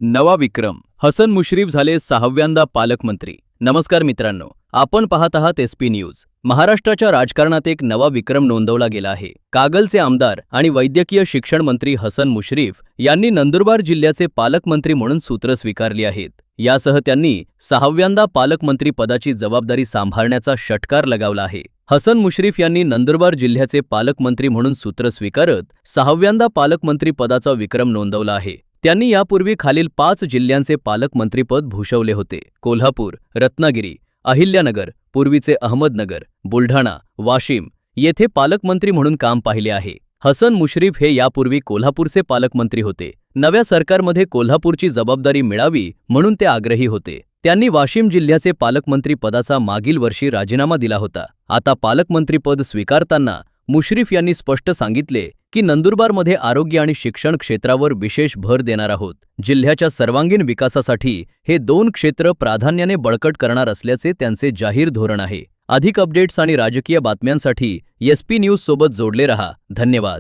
नवा विक्रम, हसन मुश्रीफ झाले 6व्यांदा पालकमंत्री. नमस्कार मित्रांनो, आपण पाहत आहात SP न्यूज. महाराष्ट्राच्या राजकारणात एक नवा विक्रम नोंदवला गेला आहे. कागलचे आमदार आणि वैद्यकीय शिक्षण मंत्री हसन मुश्रीफ यांनी नंदुरबार जिल्ह्याचे पालकमंत्री म्हणून सूत्र स्वीकारली आहेत. यासह त्यांनी 6व्यांदा पालकमंत्री पदाची जबाबदारी सांभाळण्याचा षटकार लगावला आहे. हसन मुश्रीफ यांनी नंदुरबार जिल्ह्याचे पालकमंत्री म्हणून सूत्र स्वीकारत 6व्यांदा पालकमंत्री पदाचा विक्रम नोंदवला आहे. त्यांनी यापूर्वी खालील 5 जिल्ह्यांचे पालकमंत्रीपद भूषवले होते: कोल्हापूर, रत्नागिरी, अहिल्यानगर, पूर्वीचे अहमदनगर, बुलढाणा, वाशिम येथे पालकमंत्री म्हणून काम पाहिले आहे. हसन मुश्रीफ हे यापूर्वी कोल्हापूरचे पालकमंत्री होते. नव्या सरकारमध्ये कोल्हापूरची जबाबदारी मिळावी म्हणून ते आग्रही होते. त्यांनी वाशिम जिल्ह्याचे पालकमंत्री पदाचा मागील वर्षी राजीनामा दिला होता. आता पालकमंत्रीपद स्वीकारताना मुश्रीफ यांनी स्पष्ट सांगितले की नंदुरबारमध्ये आरोग्य आणि शिक्षण क्षेत्रावर विशेष भर देणार आहोत. जिल्ह्याच्या सर्वांगीण विकासासाठी हे 2 क्षेत्र प्राधान्याने बळकट करणार असल्याचे त्यांचे जाहीर धोरण आहे. अधिक अपडेट्स आणि राजकीय बातम्यांसाठी SP न्यूज सोबत जोडले रहा. धन्यवाद.